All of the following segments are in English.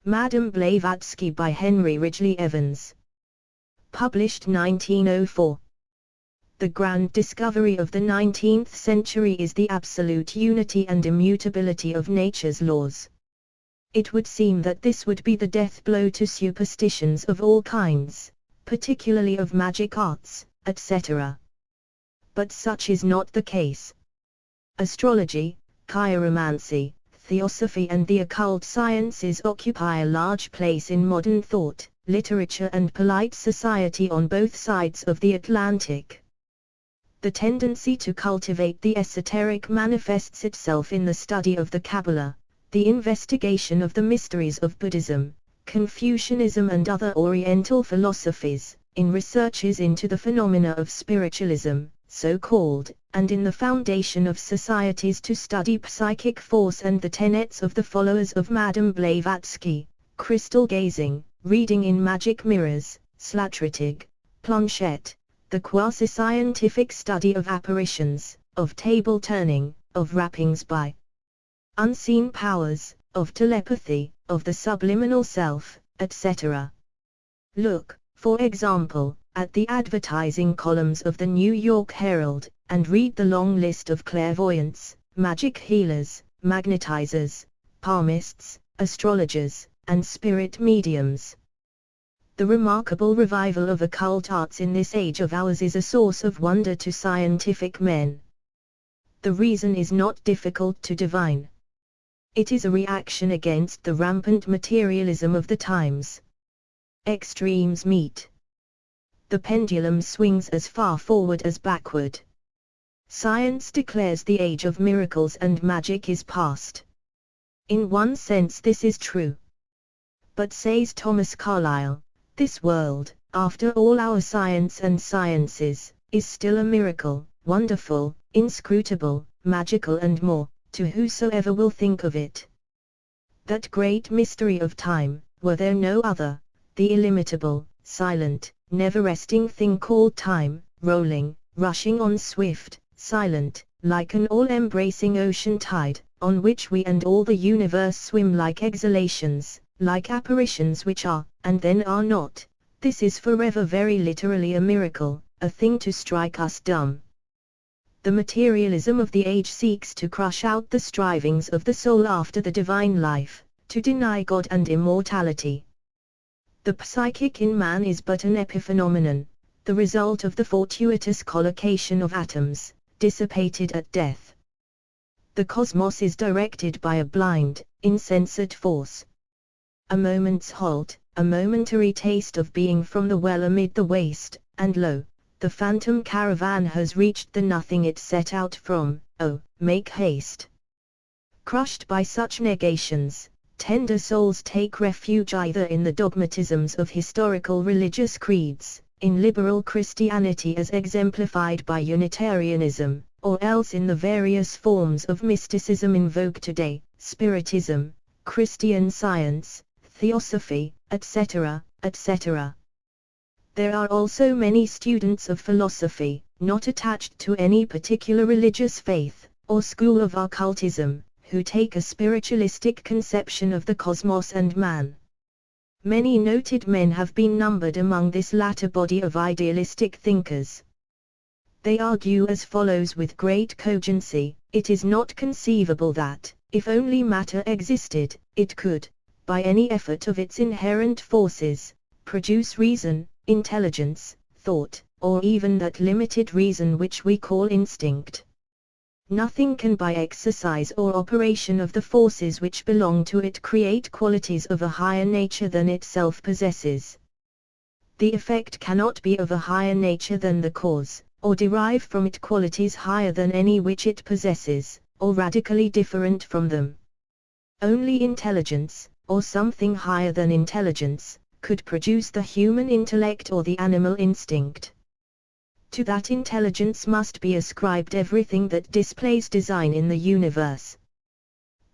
Madame Blavatsky by Henry Ridgely Evans. Published 1904. The grand discovery of the 19th century is the absolute unity and immutability of nature's laws. It would seem that this would be the death blow to superstitions of all kinds, particularly of magic arts, etc. But such is not the case. Astrology, chiromancy, theosophy and the occult sciences occupy a large place in modern thought, literature and polite society on both sides of the Atlantic. The tendency to cultivate the esoteric manifests itself in the study of the Kabbalah, the investigation of the mysteries of Buddhism, Confucianism and other Oriental philosophies, in researches into the phenomena of spiritualism, so-called, and in the foundation of societies to study psychic force and the tenets of the followers of Madame Blavatsky, crystal gazing, reading in magic mirrors, slattertig, planchette, the quasi-scientific study of apparitions, of table turning, of rappings by unseen powers, of telepathy, of the subliminal self, etc. Look, for example, at the advertising columns of the New York Herald, and read the long list of clairvoyants, magic healers, magnetizers, palmists, astrologers, and spirit mediums. The remarkable revival of occult arts in this age of ours is a source of wonder to scientific men. The reason is not difficult to divine. It is a reaction against the rampant materialism of the times. Extremes meet. The pendulum swings as far forward as backward. Science declares the age of miracles and magic is past. In one sense this is true. But says Thomas Carlyle, this world, after all our science and sciences, is still a miracle, wonderful, inscrutable, magical and more, to whosoever will think of it. That great mystery of time, were there no other, the illimitable, silent, never-resting thing called time, rolling, rushing on swift, silent, like an all-embracing ocean tide, on which we and all the universe swim like exhalations, like apparitions which are, and then are not. This is forever very literally a miracle, a thing to strike us dumb. The materialism of the age seeks to crush out the strivings of the soul after the divine life, to deny God and immortality. The psychic in man is but an epiphenomenon, the result of the fortuitous collocation of atoms, dissipated at death. The cosmos is directed by a blind, insensate force. A moment's halt, a momentary taste of being from the well amid the waste, and lo, the phantom caravan has reached the nothing it set out from. Oh, make haste. Crushed by such negations, tender souls take refuge either in the dogmatisms of historical religious creeds, in liberal Christianity as exemplified by Unitarianism, or else in the various forms of mysticism in vogue today, Spiritism, Christian Science, Theosophy, etc., etc. There are also many students of philosophy, not attached to any particular religious faith, or school of occultism, who take a spiritualistic conception of the cosmos and man. Many noted men have been numbered among this latter body of idealistic thinkers. They argue as follows with great cogency: it is not conceivable that, if only matter existed, it could, by any effort of its inherent forces, produce reason, intelligence, thought, or even that limited reason which we call instinct. Nothing can by exercise or operation of the forces which belong to it create qualities of a higher nature than itself possesses. The effect cannot be of a higher nature than the cause, or derive from it qualities higher than any which it possesses, or radically different from them. Only intelligence, or something higher than intelligence, could produce the human intellect or the animal instinct. To that intelligence must be ascribed everything that displays design in the universe.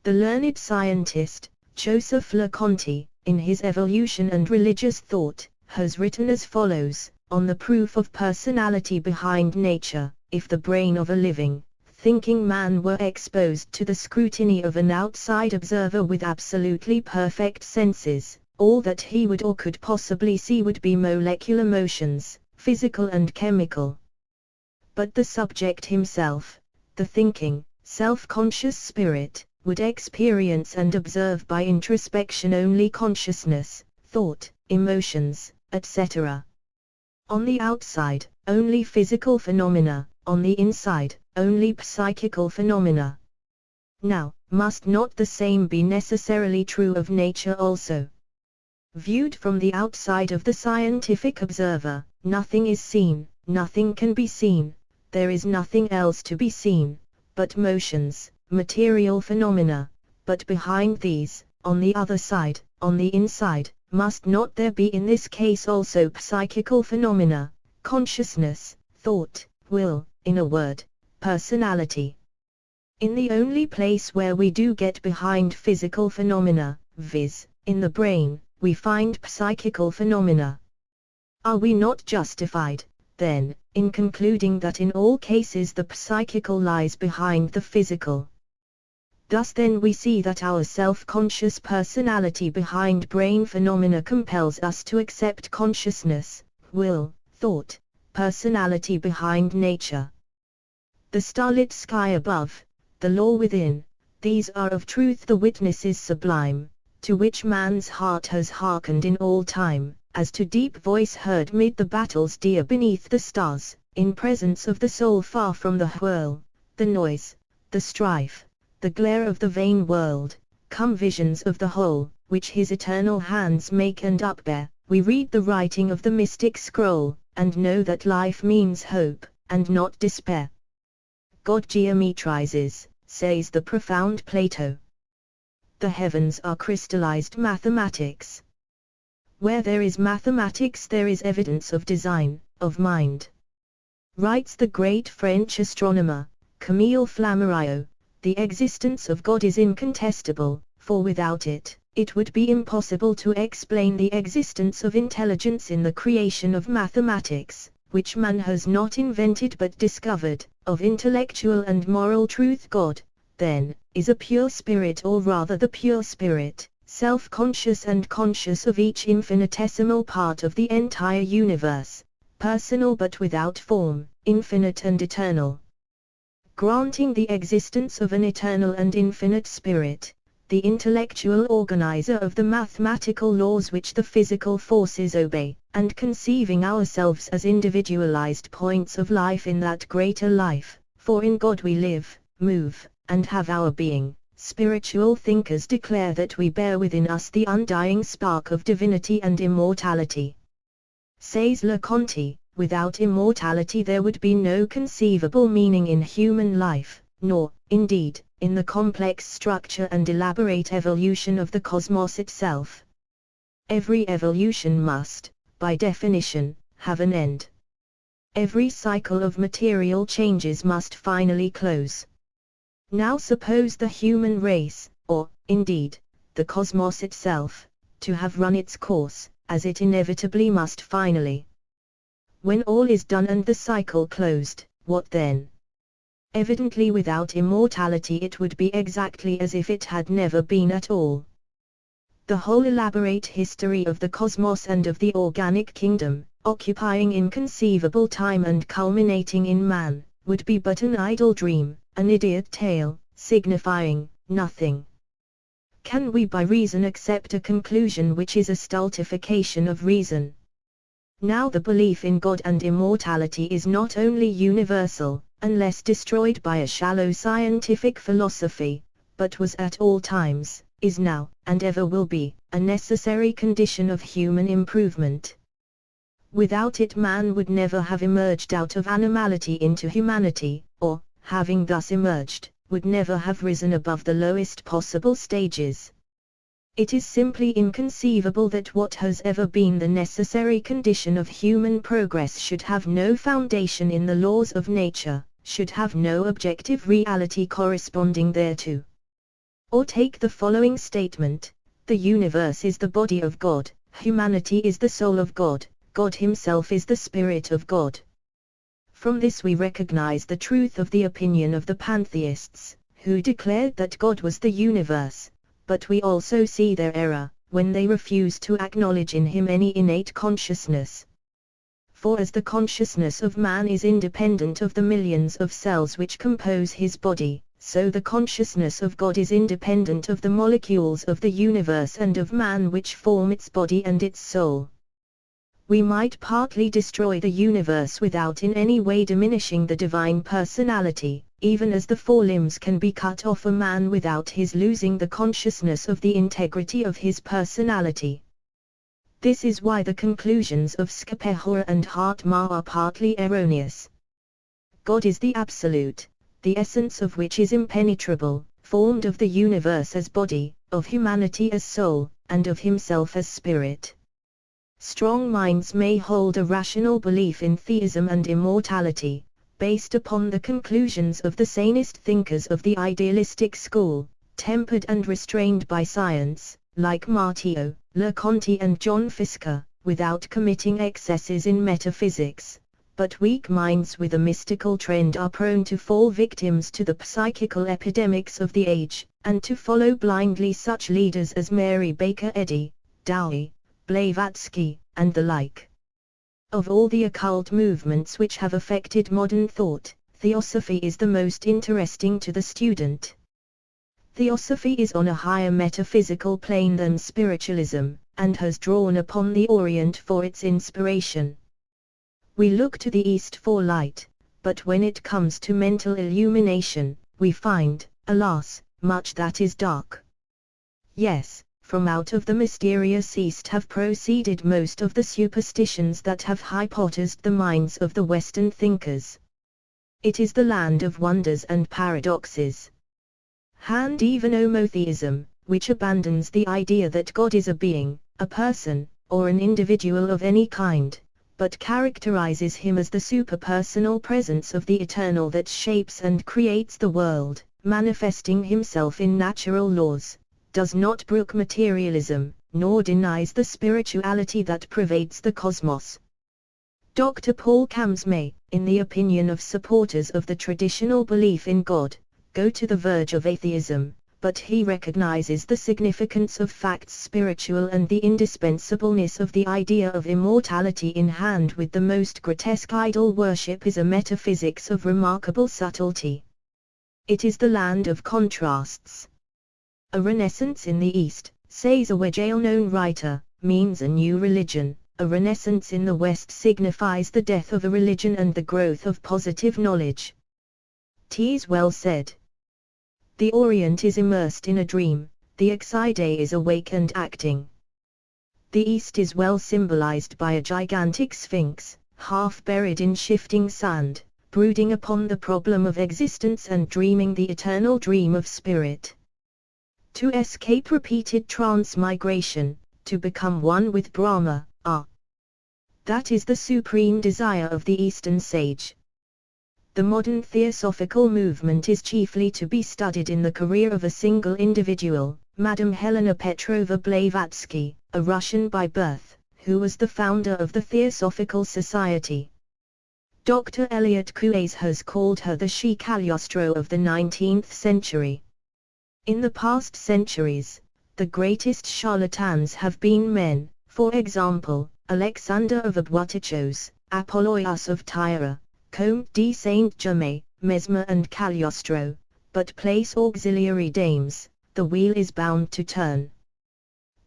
The learned scientist, Joseph LeConte, in his Evolution and Religious Thought, has written as follows, on the proof of personality behind nature: if the brain of a living, thinking man were exposed to the scrutiny of an outside observer with absolutely perfect senses, all that he would or could possibly see would be molecular motions, physical and chemical. But the subject himself, the thinking, self-conscious spirit, would experience and observe by introspection only consciousness, thought, emotions, etc. On the outside, only physical phenomena, on the inside, only psychical phenomena. Now, must not the same be necessarily true of nature also? Viewed from the outside of the scientific observer, nothing is seen, nothing can be seen, there is nothing else to be seen, but motions, material phenomena, but behind these, on the other side, on the inside, must not there be in this case also psychical phenomena, consciousness, thought, will, in a word, personality? In the only place where we do get behind physical phenomena, viz., in the brain, we find psychical phenomena. Are we not justified, then, in concluding that in all cases the psychical lies behind the physical? Thus then we see that our self-conscious personality behind brain phenomena compels us to accept consciousness, will, thought, personality behind nature. The starlit sky above, the law within, these are of truth the witnesses sublime, to which man's heart has hearkened in all time, as to deep voice heard mid the battles dear beneath the stars, in presence of the soul far from the whirl, the noise, the strife, the glare of the vain world, come visions of the whole, which his eternal hands make and upbear. We read the writing of the mystic scroll, and know that life means hope, and not despair. God geometrizes, says the profound Plato. The heavens are crystallized mathematics. Where there is mathematics there is evidence of design, of mind. Writes the great French astronomer, Camille Flammarion, the existence of God is incontestable, for without it, it would be impossible to explain the existence of intelligence in the creation of mathematics, which man has not invented but discovered, of intellectual and moral truth. God, then, is a pure spirit, or rather the pure spirit, self-conscious and conscious of each infinitesimal part of the entire universe, personal but without form, infinite and eternal. Granting the existence of an eternal and infinite spirit, the intellectual organizer of the mathematical laws which the physical forces obey, and conceiving ourselves as individualized points of life in that greater life, for in God we live, move, and have our being, spiritual thinkers declare that we bear within us the undying spark of divinity and immortality. Says Leconte, without immortality there would be no conceivable meaning in human life, nor, indeed, in the complex structure and elaborate evolution of the cosmos itself. Every evolution must, by definition, have an end. Every cycle of material changes must finally close. Now suppose the human race, or, indeed, the cosmos itself, to have run its course, as it inevitably must finally. When all is done and the cycle closed, what then? Evidently without immortality it would be exactly as if it had never been at all. The whole elaborate history of the cosmos and of the organic kingdom, occupying inconceivable time and culminating in man, would be but an idle dream, an idiot tale, signifying nothing. Can we by reason accept a conclusion which is a stultification of reason? Now the belief in God and immortality is not only universal, unless destroyed by a shallow scientific philosophy, but was at all times, is now, and ever will be, a necessary condition of human improvement. Without it man would never have emerged out of animality into humanity, or, having thus emerged, would never have risen above the lowest possible stages. It is simply inconceivable that what has ever been the necessary condition of human progress should have no foundation in the laws of nature, should have no objective reality corresponding thereto. Or take the following statement: the universe is the body of God, humanity is the soul of God, God himself is the Spirit of God. From this we recognize the truth of the opinion of the pantheists, who declared that God was the universe, but we also see their error, when they refuse to acknowledge in him any innate consciousness. For as the consciousness of man is independent of the millions of cells which compose his body, so the consciousness of God is independent of the molecules of the universe and of man which form its body and its soul. We might partly destroy the universe without in any way diminishing the divine personality, even as the forelimbs can be cut off a man without his losing the consciousness of the integrity of his personality. This is why the conclusions of SQUIRREL and Hartmar are partly erroneous. God is the Absolute, the essence of which is impenetrable, formed of the universe as body, of humanity as soul, and of himself as spirit. Strong minds may hold a rational belief in theism and immortality, based upon the conclusions of the sanest thinkers of the idealistic school, tempered and restrained by science, like Martiaux, Leconte and John Fiske, without committing excesses in metaphysics. But weak minds with a mystical trend are prone to fall victims to the psychical epidemics of the age, and to follow blindly such leaders as Mary Baker Eddy, Dowie, Blavatsky, and the like. Of all the occult movements which have affected modern thought, Theosophy is the most interesting to the student. Theosophy is on a higher metaphysical plane than spiritualism, and has drawn upon the Orient for its inspiration. We look to the East for light, but when it comes to mental illumination, we find, alas, much that is dark. Yes, from out of the mysterious East have proceeded most of the superstitions that have hypnotized the minds of the Western thinkers. It is the land of wonders and paradoxes. And even homotheism, which abandons the idea that God is a being, a person, or an individual of any kind, but characterizes him as the superpersonal presence of the eternal that shapes and creates the world, manifesting himself in natural laws, does not brook materialism, nor denies the spirituality that pervades the cosmos. Dr. Paul Camps may, in the opinion of supporters of the traditional belief in God, go to the verge of atheism, but he recognizes the significance of facts spiritual and the indispensableness of the idea of immortality. In hand with the most grotesque idol worship is a metaphysics of remarkable subtlety. It is the land of contrasts. A renaissance in the East, says a well-known writer, means a new religion. A renaissance in the West signifies the death of a religion and the growth of positive knowledge. 'Tis well said. The Orient is immersed in a dream, the Exide is awake and acting. The East is well symbolized by a gigantic sphinx, half buried in shifting sand, brooding upon the problem of existence and dreaming the eternal dream of spirit. To escape repeated transmigration, to become one with Brahma, that is the supreme desire of the Eastern sage. The modern theosophical movement is chiefly to be studied in the career of a single individual, Madame Helena Petrovna Blavatsky, a Russian by birth, who was the founder of the Theosophical Society. Dr. Eliot Coues has called her the She Cagliostro of the 19th century. In the past centuries, the greatest charlatans have been men, for example, Alexander of Abwatachos, Apollonius of Tyre, Comte de Saint-Germain, Mesmer and Cagliostro, but place auxiliary dames, the wheel is bound to turn.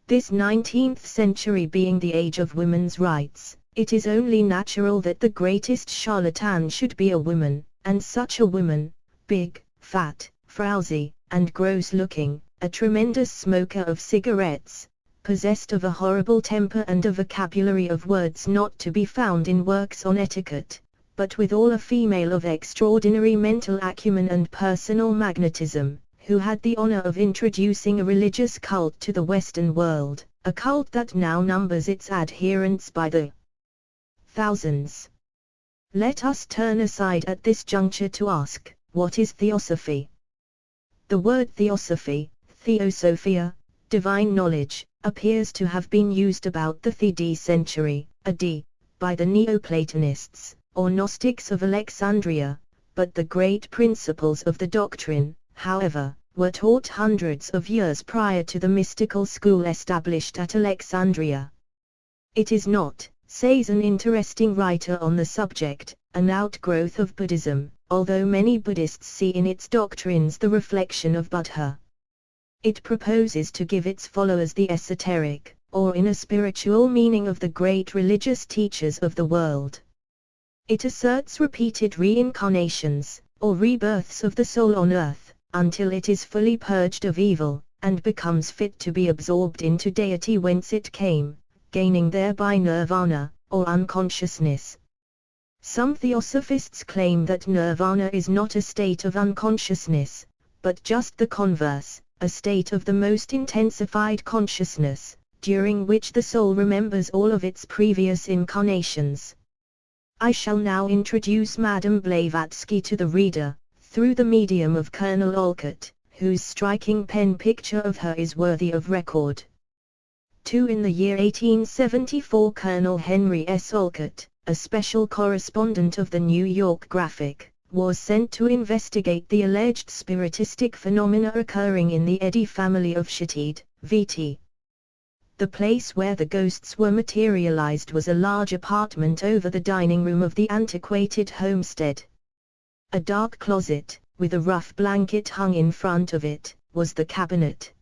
This 19th century being the age of women's rights, it is only natural that the greatest charlatan should be a woman, and such a woman, big, fat, frowsy, and gross-looking, a tremendous smoker of cigarettes, possessed of a horrible temper and a vocabulary of words not to be found in works on etiquette, but withal a female of extraordinary mental acumen and personal magnetism, who had the honor of introducing a religious cult to the Western world, a cult that now numbers its adherents by the thousands. Let us turn aside at this juncture to ask, what is theosophy? The word theosophy, theosophia, divine knowledge, appears to have been used about the 3rd century, AD, by the Neoplatonists, or Gnostics of Alexandria, but the great principles of the doctrine, however, were taught hundreds of years prior to the mystical school established at Alexandria. It is not, says an interesting writer on the subject, an outgrowth of Buddhism, although many Buddhists see in its doctrines the reflection of Buddha. It proposes to give its followers the esoteric, or inner spiritual meaning of the great religious teachers of the world. It asserts repeated reincarnations, or rebirths of the soul on earth, until it is fully purged of evil, and becomes fit to be absorbed into deity whence it came, gaining thereby nirvana, or unconsciousness. Some theosophists claim that nirvana is not a state of unconsciousness, but just the converse, a state of the most intensified consciousness, during which the soul remembers all of its previous incarnations. I shall now introduce Madame Blavatsky to the reader, through the medium of Colonel Olcott, whose striking pen picture of her is worthy of record. 2. In the year 1874, Colonel Henry S. Olcott, a special correspondent of the New York Graphic, was sent to investigate the alleged spiritistic phenomena occurring in the Eddy family of Shetid, VT. The place where the ghosts were materialized was a large apartment over the dining room of the antiquated homestead. A dark closet, with a rough blanket hung in front of it, was the cabinet.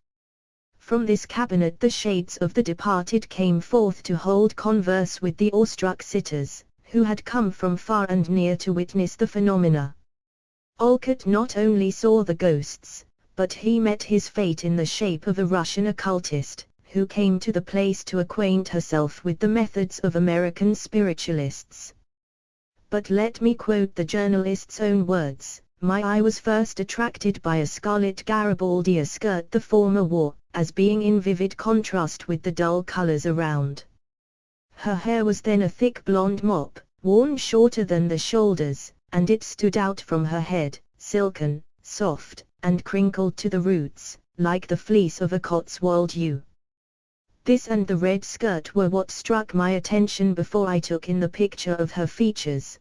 From this cabinet the shades of the departed came forth to hold converse with the awestruck sitters, who had come from far and near to witness the phenomena. Olcott not only saw the ghosts, but he met his fate in the shape of a Russian occultist, who came to the place to acquaint herself with the methods of American spiritualists. But let me quote the journalist's own words: "My eye was first attracted by a scarlet Garibaldi skirt the former wore, as being in vivid contrast with the dull colors around. Her hair was then a thick blonde mop, worn shorter than the shoulders, and it stood out from her head, silken, soft, and crinkled to the roots, like the fleece of a Cotswold ewe. This and the red skirt were what struck my attention before I took in the picture of her features.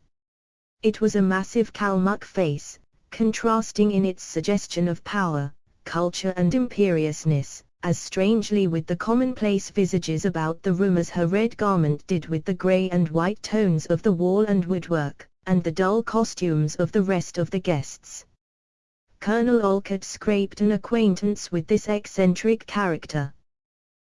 It was a massive Kalmuck face, contrasting in its suggestion of power, culture and imperiousness, as strangely with the commonplace visages about the room as her red garment did with the grey and white tones of the wall and woodwork, and the dull costumes of the rest of the guests." Colonel Olcott scraped an acquaintance with this eccentric character.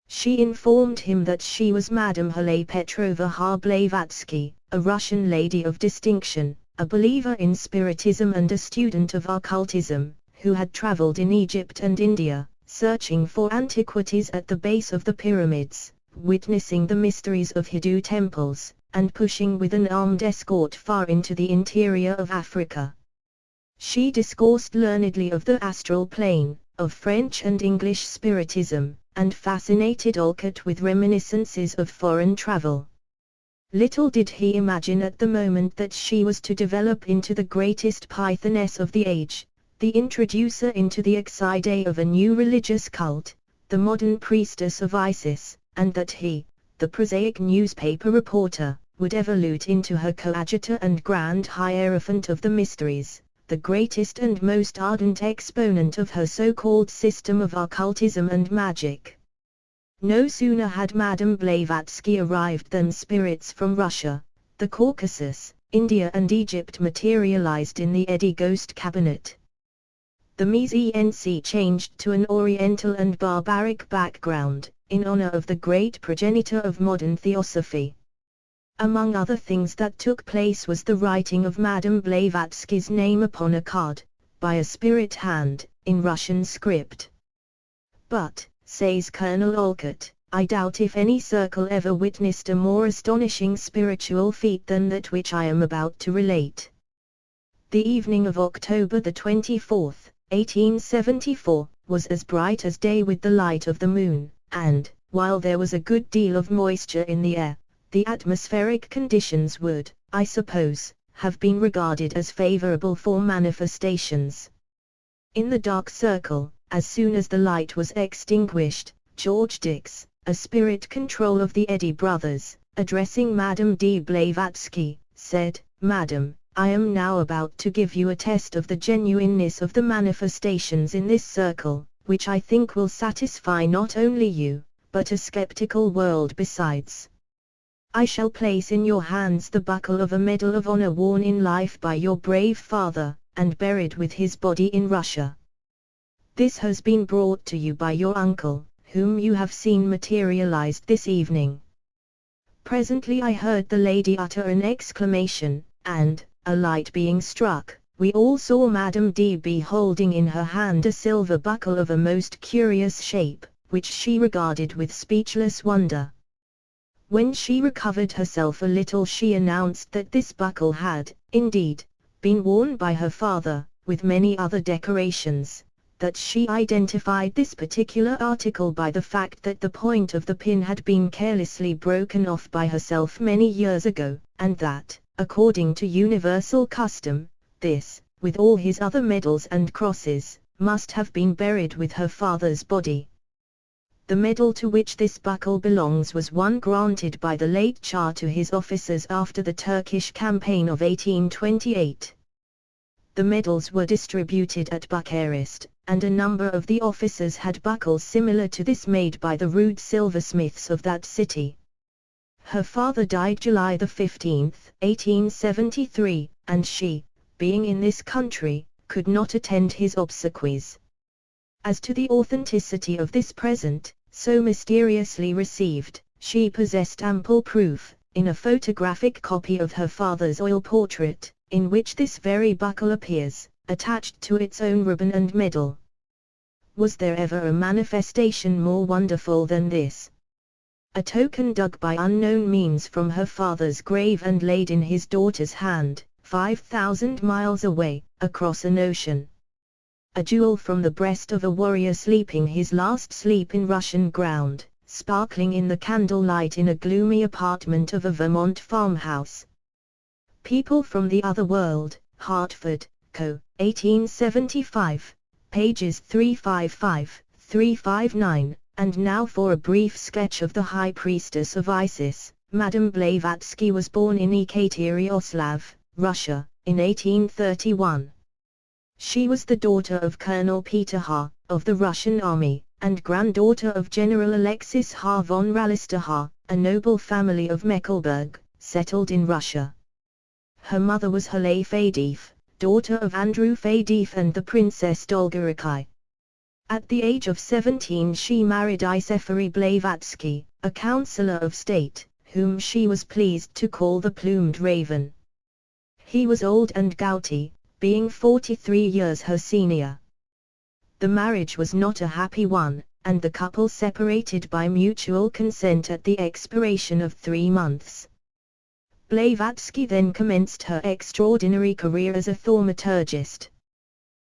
She informed him that she was Madame Helene Petrovna Blavatsky, a Russian lady of distinction, a believer in Spiritism and a student of occultism, who had traveled in Egypt and India, searching for antiquities at the base of the pyramids, witnessing the mysteries of Hindu temples, and pushing with an armed escort far into the interior of Africa. She discoursed learnedly of the astral plane, of French and English Spiritism, and fascinated Olcott with reminiscences of foreign travel. Little did he imagine at the moment that she was to develop into the greatest pythoness of the age, the introducer into the Exide of a new religious cult, the modern priestess of Isis, and that he, the prosaic newspaper reporter, would evolve into her coadjutor and grand hierophant of the mysteries, the greatest and most ardent exponent of her so-called system of occultism and magic. No sooner had Madame Blavatsky arrived than spirits from Russia, the Caucasus, India and Egypt materialized in the Eddy Ghost Cabinet. The mise-en-scène changed to an oriental and barbaric background, in honor of the great progenitor of modern theosophy. Among other things that took place was the writing of Madame Blavatsky's name upon a card, by a spirit hand, in Russian script. But, says Colonel Olcott, I doubt if any circle ever witnessed a more astonishing spiritual feat than that which I am about to relate. The evening of October the 24th, 1874, was as bright as day with the light of the moon, and, while there was a good deal of moisture in the air, the atmospheric conditions would, I suppose, have been regarded as favorable for manifestations. In the dark circle, as soon as the light was extinguished, George Dix, a spirit control of the Eddy brothers, addressing Madame de Blavatsky, said, Madam, I am now about to give you a test of the genuineness of the manifestations in this circle, which I think will satisfy not only you, but a skeptical world besides. I shall place in your hands the buckle of a Medal of Honor worn in life by your brave father, and buried with his body in Russia. This has been brought to you by your uncle, whom you have seen materialized this evening. Presently I heard the lady utter an exclamation, and, a light being struck, we all saw Madame D.B. holding in her hand a silver buckle of a most curious shape, which she regarded with speechless wonder. When she recovered herself a little she announced that this buckle had, indeed, been worn by her father, with many other decorations, that she identified this particular article by the fact that the point of the pin had been carelessly broken off by herself many years ago, and that, according to universal custom, this, with all his other medals and crosses, must have been buried with her father's body. The medal to which this buckle belongs was one granted by the late Shah to his officers after the Turkish campaign of 1828. The medals were distributed at Bucharest, and a number of the officers had buckles similar to this made by the rude silversmiths of that city. Her father died July 15, 1873, and she, being in this country, could not attend his obsequies. As to the authenticity of this present, so mysteriously received, she possessed ample proof, in a photographic copy of her father's oil portrait, in which this very buckle appears, attached to its own ribbon and medal. Was there ever a manifestation more wonderful than this? A token dug by unknown means from her father's grave and laid in his daughter's hand, 5,000 miles away, across an ocean. A jewel from the breast of a warrior sleeping his last sleep in Russian ground, sparkling in the candlelight in a gloomy apartment of a Vermont farmhouse. People from the Other World, Hartford, Co., 1875, pages 355-359, and now for a brief sketch of the High Priestess of Isis. Madame Blavatsky was born in Yekaterinslav, Russia, in 1831. She was the daughter of Colonel Peter Ha, of the Russian Army, and granddaughter of General Alexis Ha von Ralister Ha, a noble family of Mecklenburg, settled in Russia. Her mother was Helene Faddeeff, daughter of Andrew Faddeeff and the Princess Dolgoruki. At the age of 17 she married Iseferi Blavatsky, a councillor of state, whom she was pleased to call the Plumed Raven. He was old and gouty, being 43 years her senior. The marriage was not a happy one, and the couple separated by mutual consent at the expiration of 3 months. Blavatsky then commenced her extraordinary career as a thaumaturgist.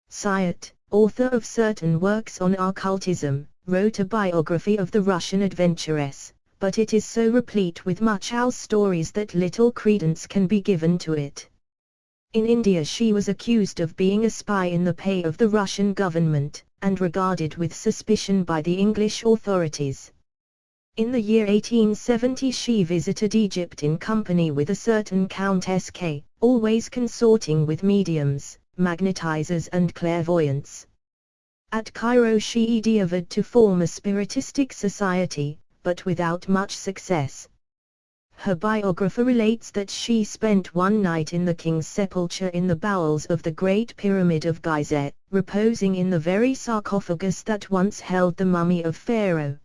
Syed, author of certain works on occultism, wrote a biography of the Russian adventuress, but it is so replete with much else stories that little credence can be given to it. In India she was accused of being a spy in the pay of the Russian government, and regarded with suspicion by the English authorities. In the year 1870 she visited Egypt in company with a certain Countess K, always consorting with mediums, magnetizers and clairvoyants. At Cairo she endeavored to form a spiritistic society, but without much success. Her biographer relates that she spent one night in the king's sepulchre in the bowels of the Great Pyramid of Gizeh, reposing in the very sarcophagus that once held the mummy of Pharaoh.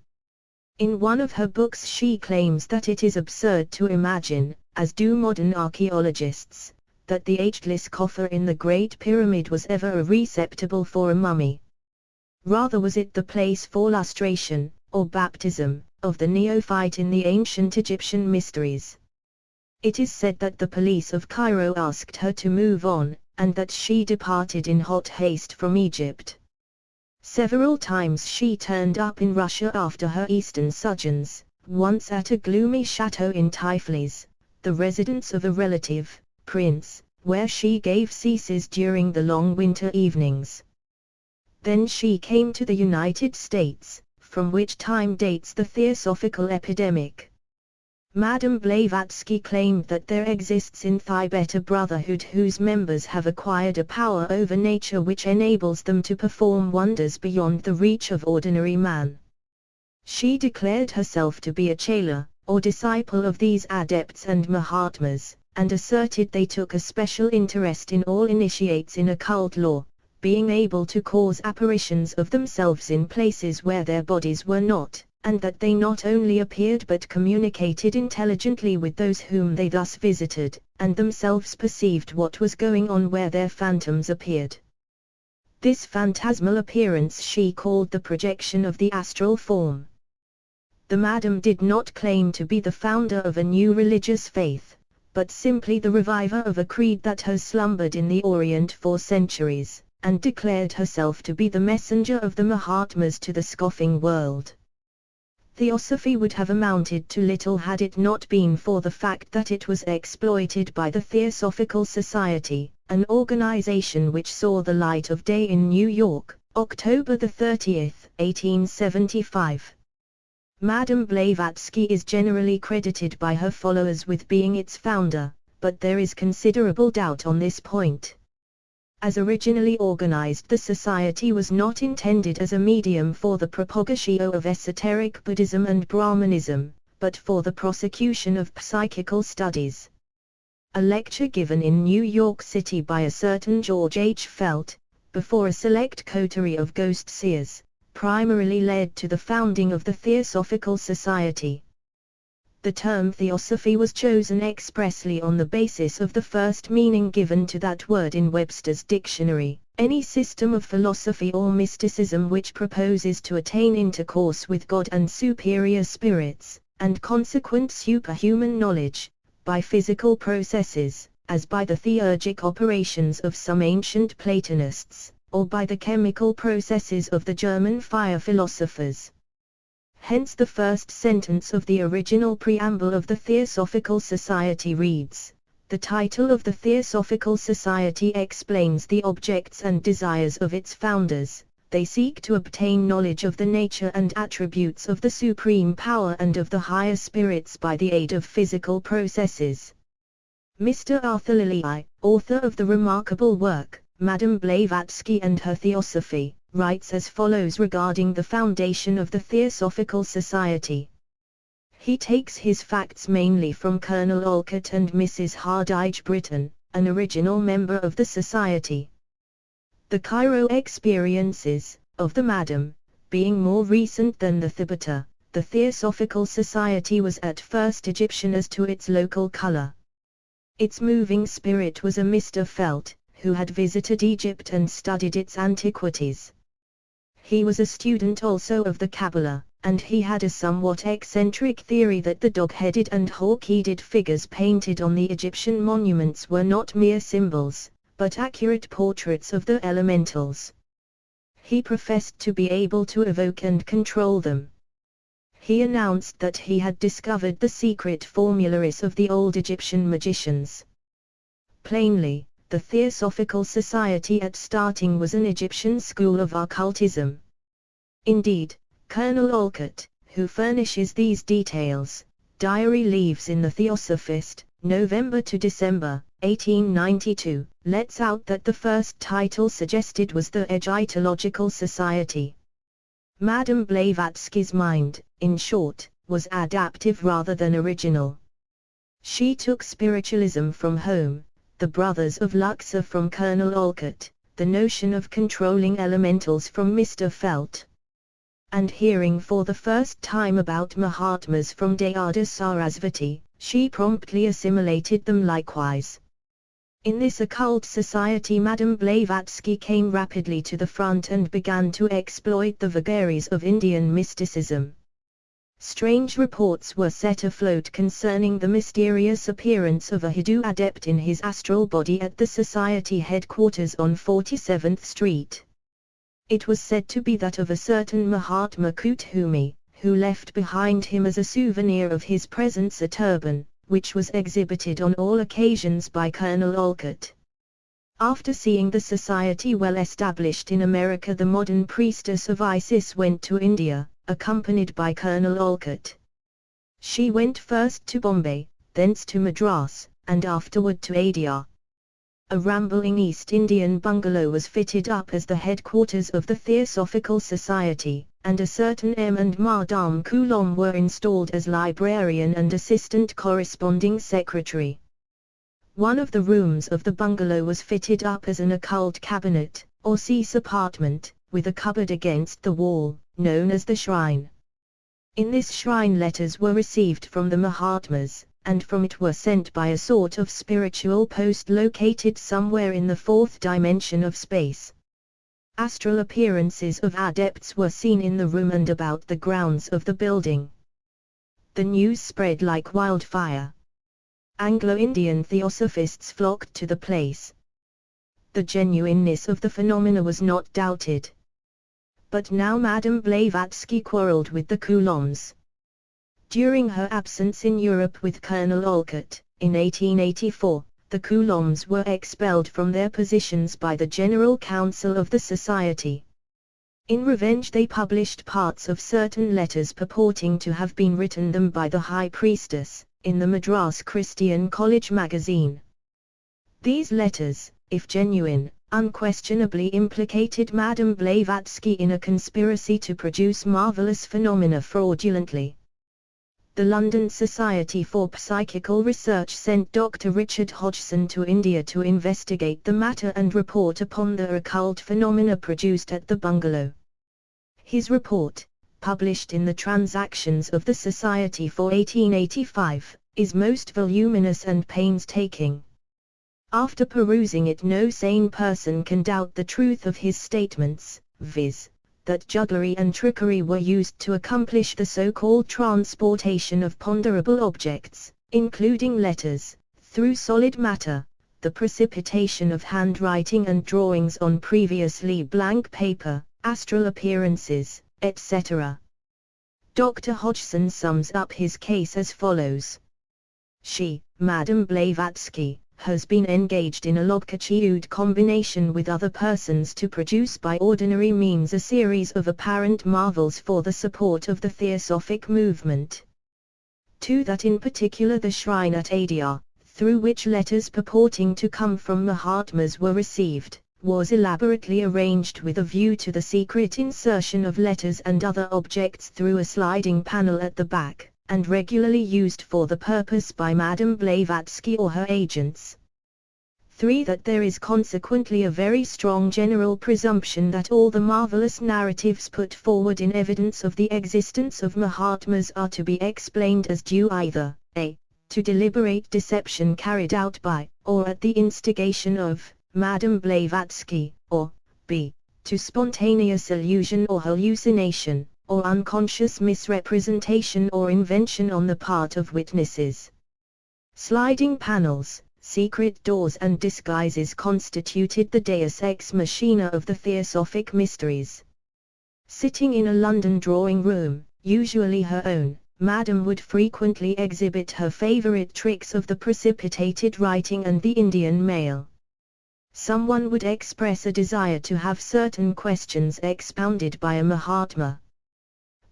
In one of her books she claims that it is absurd to imagine, as do modern archaeologists, that the ageless coffer in the Great Pyramid was ever a receptacle for a mummy. Rather was it the place for lustration, or baptism, of the neophyte in the ancient Egyptian mysteries. It is said that the police of Cairo asked her to move on, and that she departed in hot haste from Egypt. Several times she turned up in Russia after her Eastern sojourns, once at a gloomy chateau in Tiflis, the residence of a relative, prince, where she gave sieces during the long winter evenings. Then she came to the United States, from which time dates the Theosophical epidemic. Madame Blavatsky claimed that there exists in Phi Beta Brotherhood whose members have acquired a power over nature which enables them to perform wonders beyond the reach of ordinary man. She declared herself to be a chela, or disciple of these adepts and Mahatmas, and asserted they took a special interest in all initiates in occult lore, being able to cause apparitions of themselves in places where their bodies were not, and that they not only appeared but communicated intelligently with those whom they thus visited, and themselves perceived what was going on where their phantoms appeared. This phantasmal appearance she called the projection of the astral form. The Madam did not claim to be the founder of a new religious faith, but simply the reviver of a creed that has slumbered in the Orient for centuries, and declared herself to be the messenger of the Mahatmas to the scoffing world. Theosophy would have amounted to little had it not been for the fact that it was exploited by the Theosophical Society, an organization which saw the light of day in New York, October 30, 1875. Madame Blavatsky is generally credited by her followers with being its founder, but there is considerable doubt on this point. As originally organized, the society was not intended as a medium for the propagation of esoteric Buddhism and Brahmanism, but for the prosecution of psychical studies. A lecture given in New York City by a certain George H. Felt, before a select coterie of ghost seers, primarily led to the founding of the Theosophical Society. The term Theosophy was chosen expressly on the basis of the first meaning given to that word in Webster's dictionary, any system of philosophy or mysticism which proposes to attain intercourse with God and superior spirits, and consequent superhuman knowledge, by physical processes, as by the theurgic operations of some ancient Platonists, or by the chemical processes of the German fire philosophers. Hence the first sentence of the original preamble of the Theosophical Society reads, "The title of the Theosophical Society explains the objects and desires of its founders. They seek to obtain knowledge of the nature and attributes of the supreme power and of the higher spirits by the aid of physical processes." Mr. Arthur Lilly, author of the remarkable work, Madame Blavatsky and Her Theosophy, writes as follows regarding the foundation of the Theosophical Society. He takes his facts mainly from Colonel Olcott and Mrs. Hardage Britton, an original member of the Society. The Cairo experiences, of the Madam, being more recent than the Thibata, the Theosophical Society was at first Egyptian as to its local color. Its moving spirit was a Mr. Felt, who had visited Egypt and studied its antiquities. He was a student also of the Kabbalah, and he had a somewhat eccentric theory that the dog-headed and hawk-headed figures painted on the Egyptian monuments were not mere symbols, but accurate portraits of the elementals. He professed to be able to evoke and control them. He announced that he had discovered the secret formularies of the old Egyptian magicians. Plainly, the Theosophical Society at starting was an Egyptian school of occultism. Indeed, Colonel Olcott, who furnishes these details, diary leaves in the Theosophist, November to December, 1892, lets out that the first title suggested was the Egyptological Society. Madame Blavatsky's mind, in short, was adaptive rather than original. She took spiritualism from home, the Brothers of Luxor from Colonel Olcott, the notion of controlling elementals from Mr. Felt. And hearing for the first time about Mahatmas from Dayada Sarasvati, she promptly assimilated them likewise. In this occult society Madame Blavatsky came rapidly to the front and began to exploit the vagaries of Indian mysticism. Strange reports were set afloat concerning the mysterious appearance of a Hindu adept in his astral body at the society headquarters on 47th Street. It was said to be that of a certain Mahatma Kuthumi, who left behind him as a souvenir of his presence a turban, which was exhibited on all occasions by Colonel Olcott. After seeing the society well established in America, the modern priestess of Isis went to India, accompanied by Colonel Olcott. She went first to Bombay, thence to Madras, and afterward to Adyar. A rambling East Indian bungalow was fitted up as the headquarters of the Theosophical Society, and a certain M. and Madame Coulomb were installed as librarian and assistant corresponding secretary. One of the rooms of the bungalow was fitted up as an occult cabinet, or cease apartment, with a cupboard against the wall, known as the shrine. In this shrine letters were received from the Mahatmas, and from it were sent by a sort of spiritual post located somewhere in the fourth dimension of space. Astral appearances of adepts were seen in the room and about the grounds of the building. The news spread like wildfire. Anglo-Indian theosophists flocked to the place. The genuineness of the phenomena was not doubted. But now Madame Blavatsky quarrelled with the Coulombs. During her absence in Europe with Colonel Olcott, in 1884, the Coulombs were expelled from their positions by the General Council of the Society. In revenge they published parts of certain letters purporting to have been written them by the High Priestess, in the Madras Christian College magazine. These letters, if genuine, unquestionably implicated Madame Blavatsky in a conspiracy to produce marvelous phenomena fraudulently. The London Society for Psychical Research sent Dr. Richard Hodgson to India to investigate the matter and report upon the occult phenomena produced at the bungalow. His report, published in the Transactions of the Society for 1885, is most voluminous and painstaking. After perusing it, no sane person can doubt the truth of his statements, viz., that jugglery and trickery were used to accomplish the so-called transportation of ponderable objects, including letters, through solid matter, the precipitation of handwriting and drawings on previously blank paper, astral appearances, etc. Dr. Hodgson sums up his case as follows. She, Madame Blavatsky, has been engaged in a logcachiude combination with other persons to produce by ordinary means a series of apparent marvels for the support of the Theosophic movement. To that in particular the shrine at Adyar, through which letters purporting to come from Mahatmas were received, was elaborately arranged with a view to the secret insertion of letters and other objects through a sliding panel at the back, and regularly used for the purpose by Madame Blavatsky or her agents. 3. That there is consequently a very strong general presumption that all the marvelous narratives put forward in evidence of the existence of Mahatmas are to be explained as due either, a. to deliberate deception carried out by, or at the instigation of, Madame Blavatsky, or, b. to spontaneous illusion or hallucination, or unconscious misrepresentation or invention on the part of witnesses. Sliding panels, secret doors and disguises constituted the deus ex machina of the Theosophic mysteries. Sitting in a London drawing room, usually her own, Madame would frequently exhibit her favourite tricks of the precipitated writing and the Indian mail. Someone would express a desire to have certain questions expounded by a Mahatma.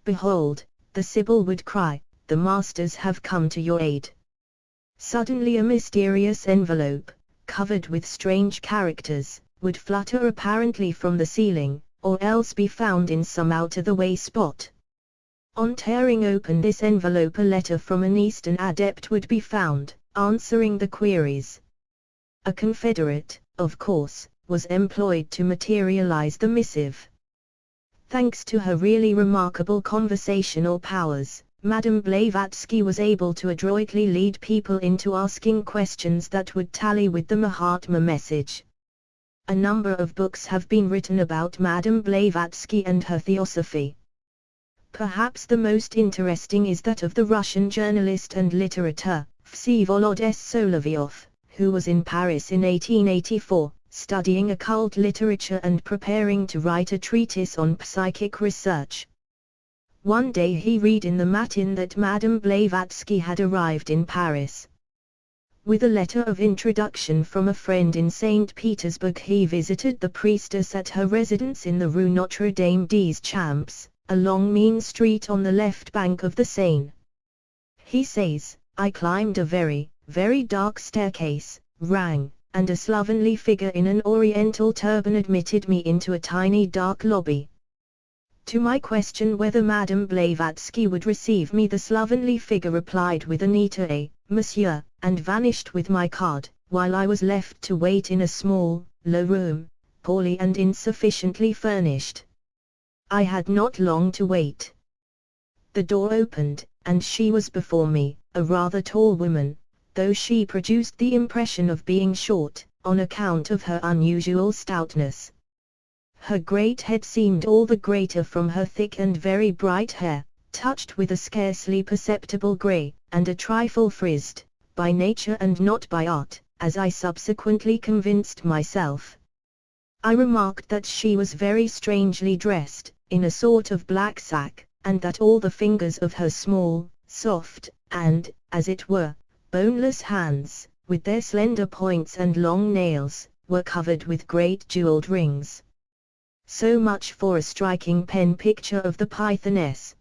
Behold, the Sibyl would cry, the masters have come to your aid. Suddenly a mysterious envelope, covered with strange characters, would flutter apparently from the ceiling, or else be found in some out-of-the-way spot. On tearing open this envelope a letter from an Eastern adept would be found, answering the queries. A confederate, of course, was employed to materialize the missive. Thanks to her really remarkable conversational powers, Madame Blavatsky was able to adroitly lead people into asking questions that would tally with the Mahatma message. A number of books have been written about Madame Blavatsky and her theosophy. Perhaps the most interesting is that of the Russian journalist and literator, Vsevolod Solovyov, who was in Paris in 1884, studying occult literature and preparing to write a treatise on psychic research. One day he read in the Matin that Madame Blavatsky had arrived in Paris. With a letter of introduction from a friend in St. Petersburg, he visited the priestess at her residence in the Rue Notre Dame des Champs, a long mean street on the left bank of the Seine. He says, I climbed a very, very dark staircase, rang, and a slovenly figure in an oriental turban admitted me into a tiny dark lobby. To my question whether Madame Blavatsky would receive me, the slovenly figure replied with a neat monsieur, and vanished with my card, while I was left to wait in a small, low room, poorly and insufficiently furnished. I had not long to wait. The door opened, and she was before me, a rather tall woman, though she produced the impression of being short, on account of her unusual stoutness. Her great head seemed all the greater from her thick and very bright hair, touched with a scarcely perceptible grey, and a trifle frizzed, by nature and not by art, as I subsequently convinced myself. I remarked that she was very strangely dressed, in a sort of black sack, and that all the fingers of her small, soft, and, as it were, boneless hands, with their slender points and long nails, were covered with great jeweled rings. So much for a striking pen picture of the Pythoness.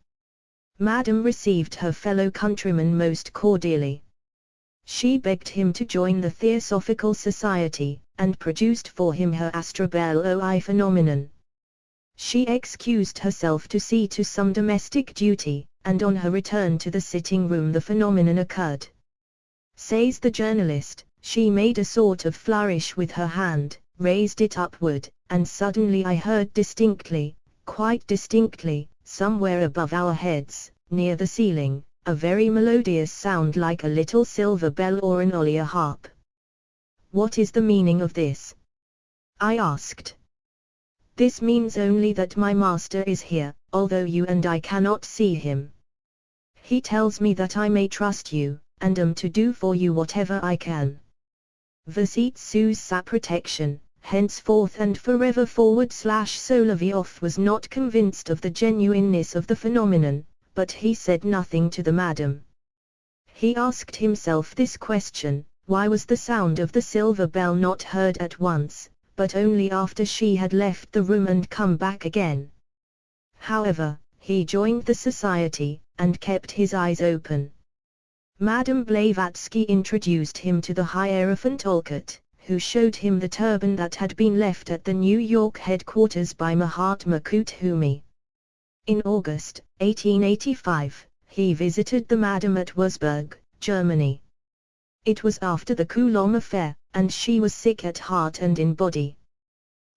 Madame received her fellow countryman most cordially. She begged him to join the Theosophical Society, and produced for him her astrobeloi phenomenon. She excused herself to see to some domestic duty, and on her return to the sitting-room the phenomenon occurred. Says the journalist, she made a sort of flourish with her hand, raised it upward, and suddenly I heard distinctly, quite distinctly, somewhere above our heads, near the ceiling, a very melodious sound like a little silver bell or an Ollier harp. What is the meaning of this? I asked. This means only that my master is here, although you and I cannot see him. He tells me that I may trust you, and am to do for you whatever I can. Verset sous sa protection, henceforth and forever / Soloviev was not convinced of the genuineness of the phenomenon, but he said nothing to the madam. He asked himself this question, why was the sound of the silver bell not heard at once, but only after she had left the room and come back again? However, he joined the society, and kept his eyes open. Madame Blavatsky introduced him to the Hierophant Olcott, who showed him the turban that had been left at the New York headquarters by Mahatma Kuthumi. In August, 1885, he visited the madam at Wurzburg, Germany. It was after the Coulomb affair, and she was sick at heart and in body.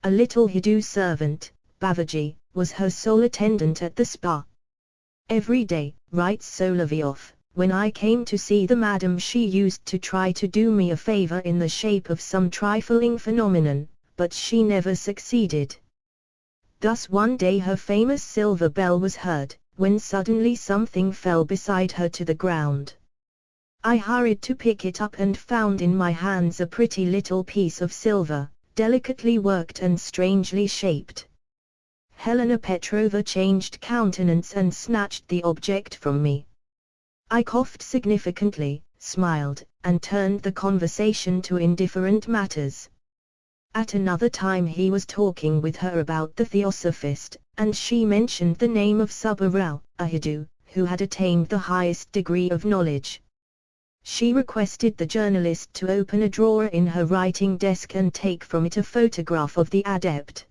A little Hindu servant, Babaji, was her sole attendant at the spa. Every day, writes Soloviev, when I came to see the madam she used to try to do me a favor in the shape of some trifling phenomenon, but she never succeeded. Thus one day her famous silver bell was heard, when suddenly something fell beside her to the ground. I hurried to pick it up and found in my hands a pretty little piece of silver, delicately worked and strangely shaped. Helena Petrovna changed countenance and snatched the object from me. I coughed significantly, smiled, and turned the conversation to indifferent matters. At another time he was talking with her about the Theosophist, and she mentioned the name of SQUIRREL, a Hindu, who had attained the highest degree of knowledge. She requested the journalist to open a drawer in her writing desk and take from it a photograph of the adept.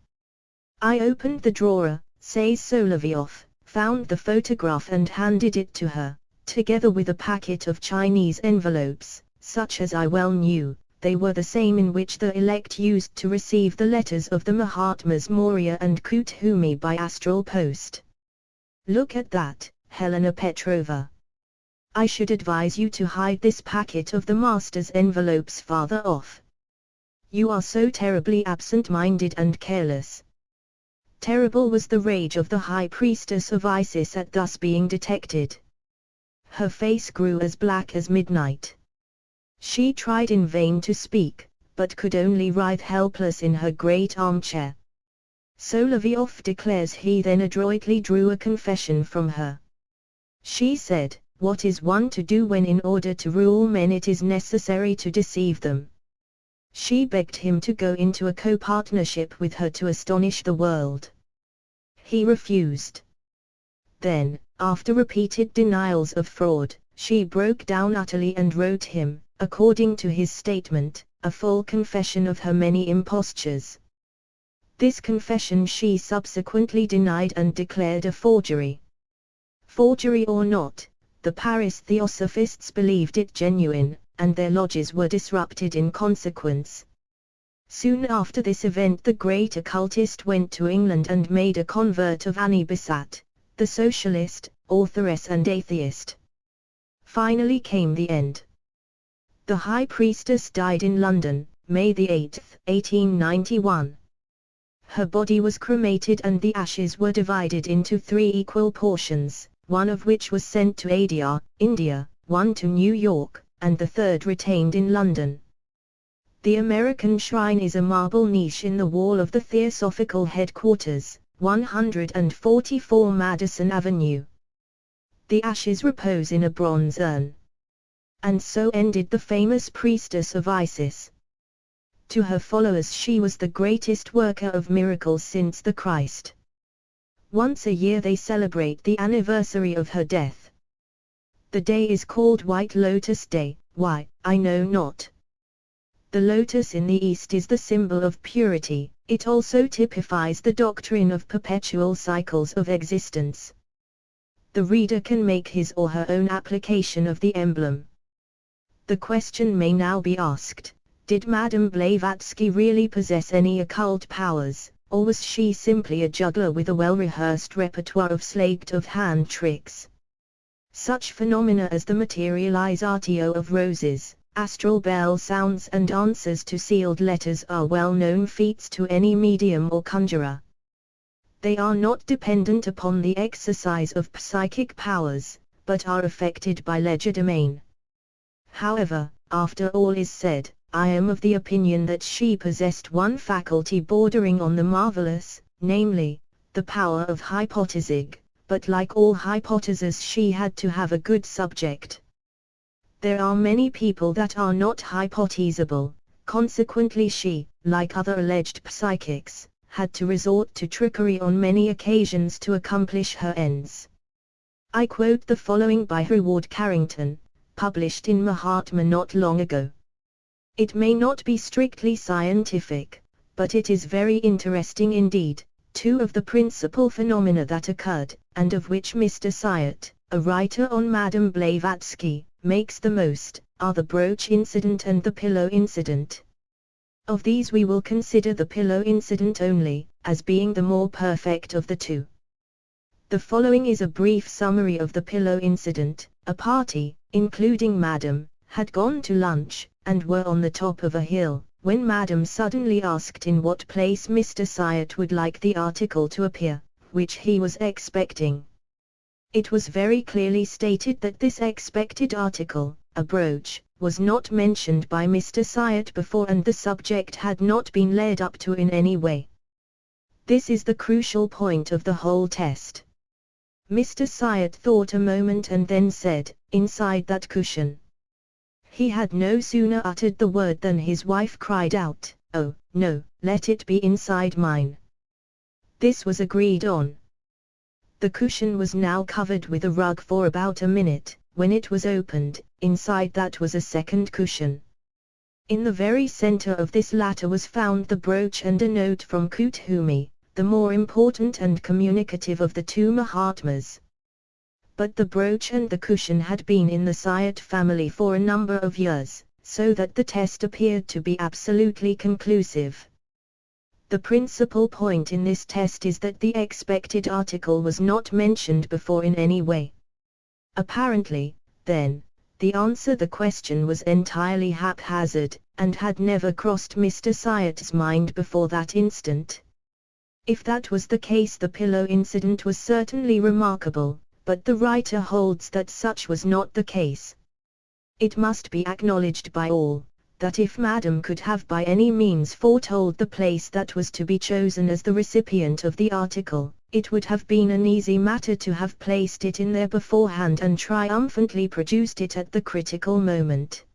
I opened the drawer, says Soloviev, found the photograph and handed it to her, together with a packet of Chinese envelopes, such as I well knew. They were the same in which the elect used to receive the letters of the Mahatmas Maurya and Kuthumi by astral post. Look at that, Helena Petrovna. I should advise you to hide this packet of the master's envelopes farther off. You are so terribly absent-minded and careless. Terrible was the rage of the high priestess of Isis at thus being detected. Her face grew as black as midnight. She tried in vain to speak, but could only writhe helpless in her great armchair. Soloviev declares he then adroitly drew a confession from her. She said, "What is one to do when in order to rule men it is necessary to deceive them?" She begged him to go into a co-partnership with her to astonish the world. He refused. Then, after repeated denials of fraud, she broke down utterly and wrote him, according to his statement, a full confession of her many impostures. This confession she subsequently denied and declared a forgery. Forgery or not, the Paris Theosophists believed it genuine, and their lodges were disrupted in consequence. Soon after this event the great occultist went to England and made a convert of Annie Besant, the socialist, authoress and atheist. Finally came the end. The High Priestess died in London, May 8, 1891. Her body was cremated and the ashes were divided into 3 equal portions, one of which was sent to Adyar, India, one to New York, and the third retained in London. The American shrine is a marble niche in the wall of the Theosophical headquarters, 144 Madison Avenue. The ashes repose in a bronze urn. And so ended the famous priestess of Isis. To her followers she was the greatest worker of miracles since the Christ. Once a year they celebrate the anniversary of her death. The day is called White Lotus Day, why, I know not. The lotus in the East is the symbol of purity, it also typifies the doctrine of perpetual cycles of existence. The reader can make his or her own application of the emblem. The question may now be asked, did Madame Blavatsky really possess any occult powers, or was she simply a juggler with a well-rehearsed repertoire of sleight-of-hand tricks? Such phenomena as the materializatio of roses, astral bell sounds and answers to sealed letters are well-known feats to any medium or conjurer. They are not dependent upon the exercise of psychic powers, but are affected by legerdemain. However, after all is said, I am of the opinion that she possessed one faculty bordering on the marvelous, namely, the power of hypothesing, but like all hypotheses she had to have a good subject. There are many people that are not hypothesable, consequently she, like other alleged psychics, had to resort to trickery on many occasions to accomplish her ends. I quote the following by Howard Carrington, published in Mahatma not long ago. It may not be strictly scientific, but it is very interesting indeed. 2 of the principal phenomena that occurred, and of which Mr. Syatt, a writer on Madame Blavatsky, makes the most, are the brooch incident and the pillow incident. Of these we will consider the pillow incident only, as being the more perfect of the 2. The following is a brief summary of the pillow incident. A party, including Madame, had gone to lunch, and were on the top of a hill, when Madame suddenly asked in what place Mr. Syatt would like the article to appear, which he was expecting. It was very clearly stated that this expected article, a brooch, was not mentioned by Mr. Syatt before and the subject had not been led up to in any way. This is the crucial point of the whole test. Mr. Syatt thought a moment and then said, "Inside that cushion." He had no sooner uttered the word than his wife cried out, "Oh, no, let it be inside mine." This was agreed on. The cushion was now covered with a rug for about a minute. When it was opened, inside that was a second cushion. In the very center of this latter was found the brooch and a note from Kuthumi, the more important and communicative of the 2 Mahatmas. But the brooch and the cushion had been in the Syatt family for a number of years, so that the test appeared to be absolutely conclusive. The principal point in this test is that the expected article was not mentioned before in any way. Apparently, then, the answer to the question was entirely haphazard, and had never crossed Mr. Syatt's mind before that instant. If that was the case, the pillow incident was certainly remarkable, but the writer holds that such was not the case. It must be acknowledged by all, that if Madame could have by any means foretold the place that was to be chosen as the recipient of the article, it would have been an easy matter to have placed it in there beforehand and triumphantly produced it at the critical moment.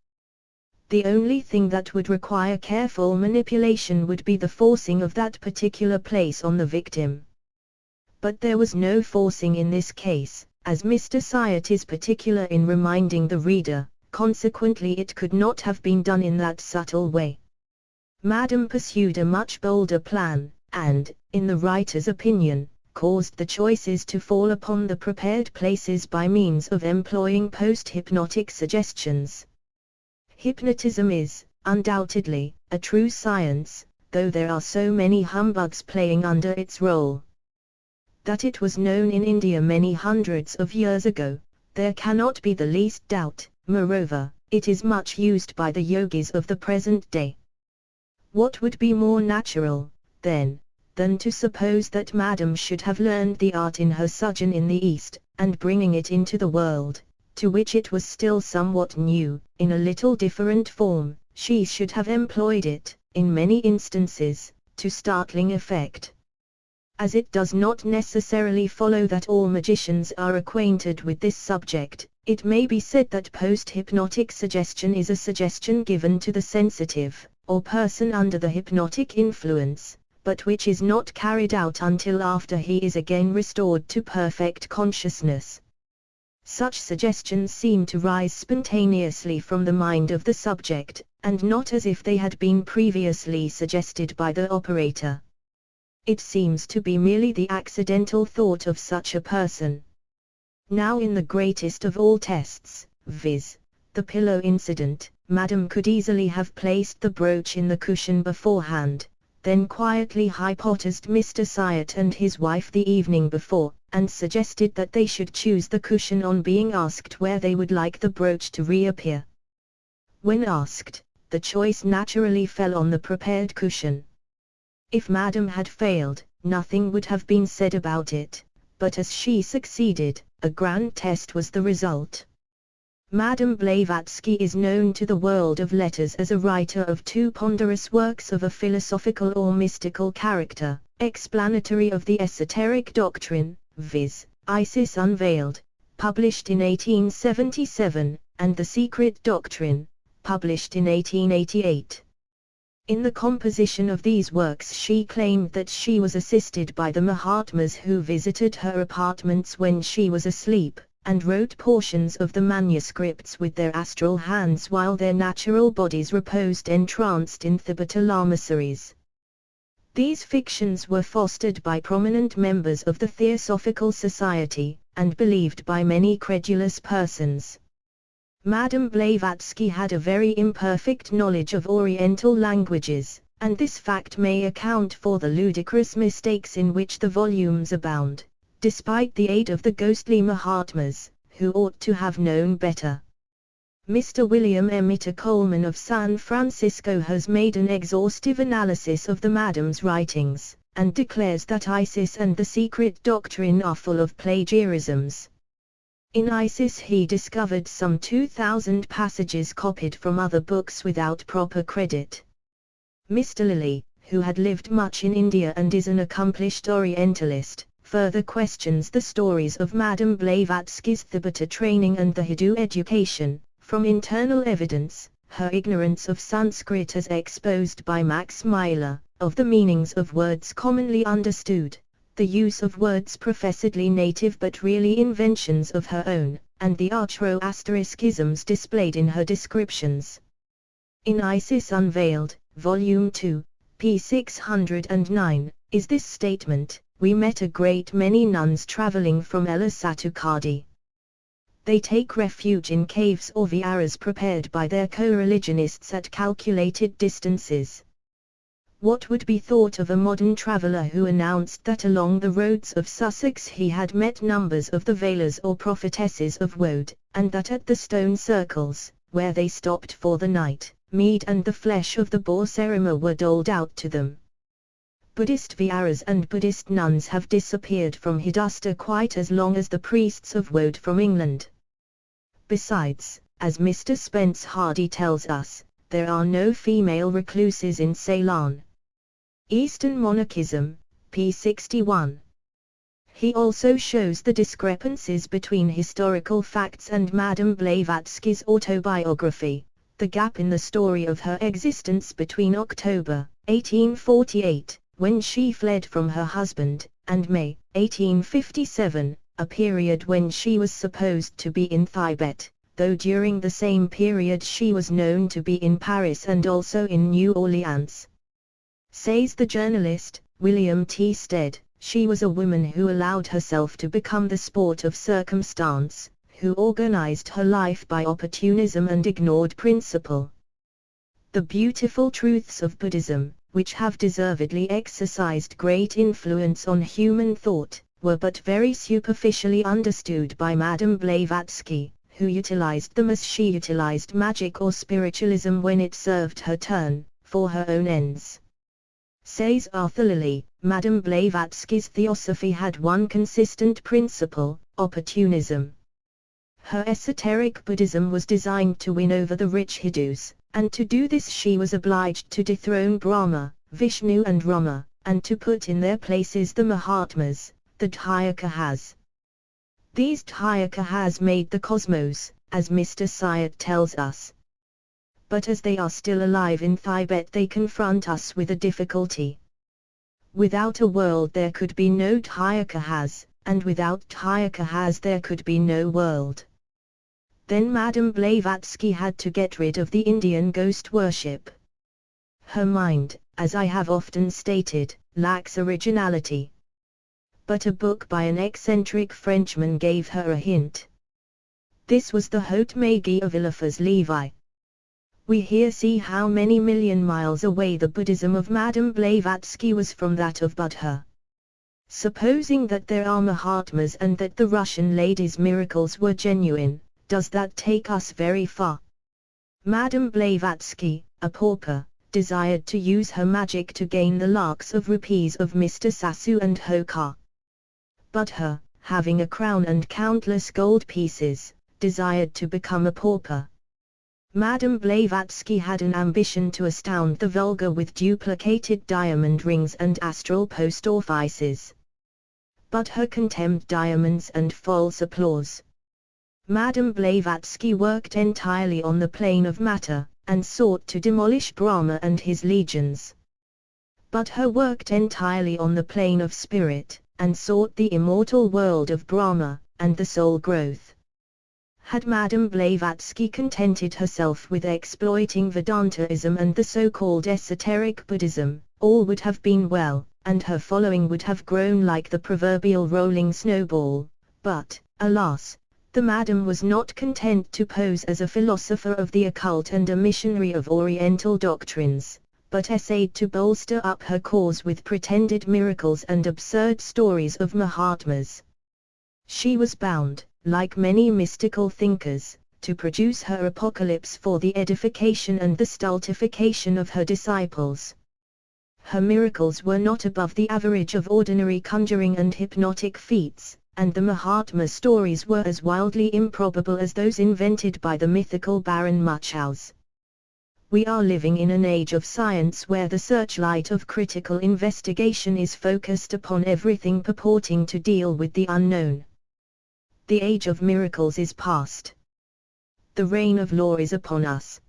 The only thing that would require careful manipulation would be the forcing of that particular place on the victim. But there was no forcing in this case, as Mr. Syatt is particular in reminding the reader, consequently it could not have been done in that subtle way. Madam pursued a much bolder plan, and, in the writer's opinion, caused the choices to fall upon the prepared places by means of employing post-hypnotic suggestions. Hypnotism is, undoubtedly, a true science, though there are so many humbugs playing under its role. That it was known in India many hundreds of years ago, there cannot be the least doubt. Moreover, it is much used by the yogis of the present day. What would be more natural, then, than to suppose that Madam should have learned the art in her sojourn in the East, and bringing it into the world, to which it was still somewhat new, in a little different form, she should have employed it, in many instances, to startling effect. As it does not necessarily follow that all magicians are acquainted with this subject, it may be said that post-hypnotic suggestion is a suggestion given to the sensitive, or person under the hypnotic influence, but which is not carried out until after he is again restored to perfect consciousness. Such suggestions seem to rise spontaneously from the mind of the subject, and not as if they had been previously suggested by the operator. It seems to be merely the accidental thought of such a person. Now in the greatest of all tests, viz., the pillow incident, Madam could easily have placed the brooch in the cushion beforehand, then quietly hypothesized Mr. Syatt and his wife the evening before, and suggested that they should choose the cushion on being asked where they would like the brooch to reappear. When asked, the choice naturally fell on the prepared cushion. If Madam had failed, nothing would have been said about it, but as she succeeded, a grand test was the result. Madam Blavatsky is known to the world of letters as a writer of two ponderous works of a philosophical or mystical character, explanatory of the esoteric doctrine, viz., Isis Unveiled, published in 1877, and The Secret Doctrine, published in 1888. In the composition of these works she claimed that she was assisted by the Mahatmas who visited her apartments when she was asleep, and wrote portions of the manuscripts with their astral hands while their natural bodies reposed entranced in Theosophical lamaseries. These fictions were fostered by prominent members of the Theosophical Society, and believed by many credulous persons. Madam Blavatsky had a very imperfect knowledge of Oriental languages, and this fact may account for the ludicrous mistakes in which the volumes abound, despite the aid of the ghostly Mahatmas, who ought to have known better. Mr. William Emmett Coleman of San Francisco has made an exhaustive analysis of the Madam's writings, and declares that Isis and the Secret Doctrine are full of plagiarisms. In Isis he discovered some 2,000 passages copied from other books without proper credit. Mr. Lilly, who had lived much in India and is an accomplished Orientalist, further questions the stories of Madam Blavatsky's Theosophical training and the Hindu education, from internal evidence, her ignorance of Sanskrit as exposed by Max Muller, of the meanings of words commonly understood, the use of words professedly native but really inventions of her own, and the arch-Zoroastrianisms displayed in her descriptions. In Isis Unveiled, Volume 2, p. 609, is this statement: "We met a great many nuns traveling from Elasa to Cardiff. They take refuge in caves or viharas prepared by their co-religionists at calculated distances." What would be thought of a modern traveller who announced that along the roads of Sussex he had met numbers of the veilers or prophetesses of woad, and that at the stone circles, where they stopped for the night, mead and the flesh of the boar cerema were doled out to them? Buddhist viharas and Buddhist nuns have disappeared from Hidusta quite as long as the priests of woad from England. Besides, as Mr. Spence Hardy tells us, there are no female recluses in Ceylon. Eastern Monarchism, p. 61. He also shows the discrepancies between historical facts and Madame Blavatsky's autobiography, the gap in the story of her existence between October, 1848, when she fled from her husband, and May, 1857, a period when she was supposed to be in Tibet, though during the same period she was known to be in Paris and also in New Orleans. Says the journalist, William T. Stead, she was a woman who allowed herself to become the sport of circumstance, who organized her life by opportunism and ignored principle. The beautiful truths of Buddhism, which have deservedly exercised great influence on human thought, were but very superficially understood by Madame Blavatsky, who utilized them as she utilized magic or spiritualism when it served her turn, for her own ends. Says Arthur Lilly, Madame Blavatsky's theosophy had one consistent principle, opportunism. Her esoteric Buddhism was designed to win over the rich Hindus, and to do this she was obliged to dethrone Brahma, Vishnu and Rama, and to put in their places the Mahatmas, the Dhyakahas. These Dhyakahas made the cosmos, as Mr. Syed tells us. But as they are still alive in Tibet they confront us with a difficulty. Without a world there could be no Dhyakahas, and without Dhyakahas there could be no world. Then Madame Blavatsky had to get rid of the Indian ghost worship. Her mind, as I have often stated, lacks originality. But a book by an eccentric Frenchman gave her a hint. This was the Haute Magie of Eliphas Levi. We here see how many million miles away the Buddhism of Madame Blavatsky was from that of Buddha. Supposing that there are Mahatmas and that the Russian lady's miracles were genuine, does that take us very far? Madame Blavatsky, a pauper, desired to use her magic to gain the lakhs of rupees of Mr. Sasu and HOCKER. Buddha, having a crown and countless gold pieces, desired to become a pauper. Madame Blavatsky had an ambition to astound the vulgar with duplicated diamond rings and astral post offices. Buddha contemned diamonds and false applause. Madame Blavatsky worked entirely on the plane of matter, and sought to demolish Brahma and his legions. Buddha worked entirely on the plane of spirit, and sought the immortal world of Brahma, and the soul growth. Had Madame Blavatsky contented herself with exploiting Vedantaism and the so-called esoteric Buddhism, all would have been well, and her following would have grown like the proverbial rolling snowball, but, alas, the madam was not content to pose as a philosopher of the occult and a missionary of Oriental doctrines, but essayed to bolster up her cause with pretended miracles and absurd stories of Mahatmas. She was bound, like many mystical thinkers, to produce her apocalypse for the edification and the stultification of her disciples. Her miracles were not above the average of ordinary conjuring and hypnotic feats, and the Mahatma stories were as wildly improbable as those invented by the mythical Baron Munchausen. We are living in an age of science where the searchlight of critical investigation is focused upon everything purporting to deal with the unknown. The age of miracles is past. The reign of law is upon us.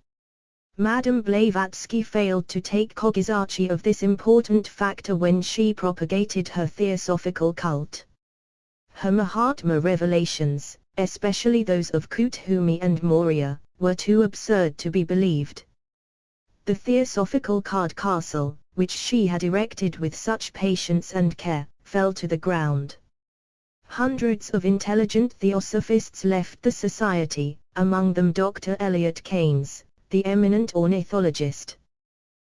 Madame Blavatsky failed to take cognizance of this important factor when she propagated her theosophical cult. Her Mahatma revelations, especially those of Kuthumi and Maurya, were too absurd to be believed. The theosophical card castle, which she had erected with such patience and care, fell to the ground. Hundreds of intelligent theosophists left the society, among them Dr. Eliot Keynes, the eminent ornithologist.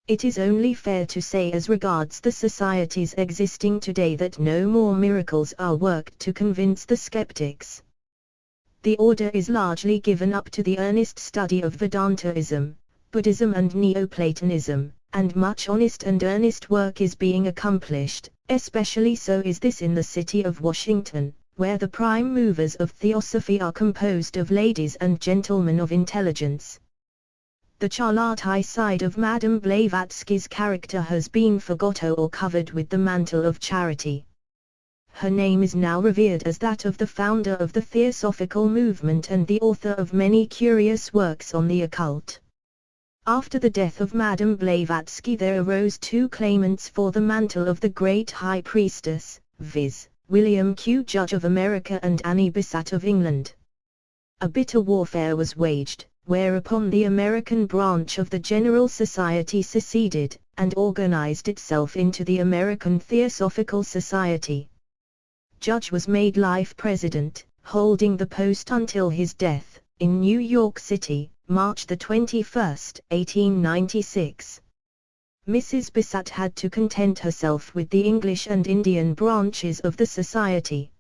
It is only fair to say as regards the societies existing today that no more miracles are worked to convince the skeptics. The order is largely given up to the earnest study of Vedantaism, Buddhism and Neoplatonism, and much honest and earnest work is being accomplished, especially so is this in the city of Washington, where the prime movers of theosophy are composed of ladies and gentlemen of intelligence. The charlatan side of Madame Blavatsky's character has been forgotten or covered with the mantle of charity. Her name is now revered as that of the founder of the Theosophical movement and the author of many curious works on the occult. After the death of Madame Blavatsky there arose two claimants for the mantle of the great high priestess, viz., William Q. Judge of America and Annie Besant of England. A bitter warfare was waged, whereupon the American branch of the General Society seceded, and organized itself into the American Theosophical Society. Judge was made life president, holding the post until his death, in New York City, March 21, 1896. Mrs. Besant had to content herself with the English and Indian branches of the society.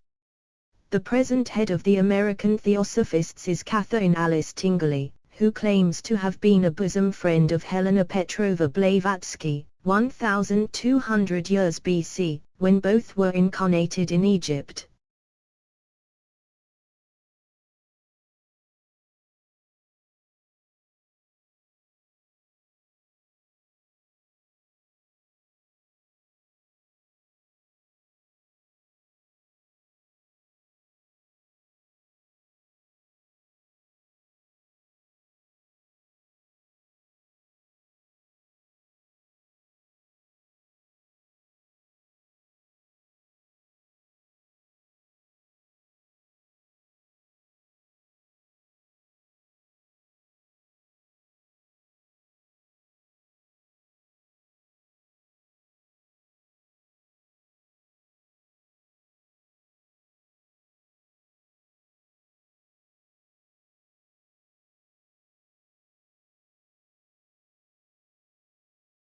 The present head of the American Theosophists is Catherine Alice Tingley, who claims to have been a bosom friend of Helena Petrova Blavatsky, 1200 years BC, when both were incarnated in Egypt.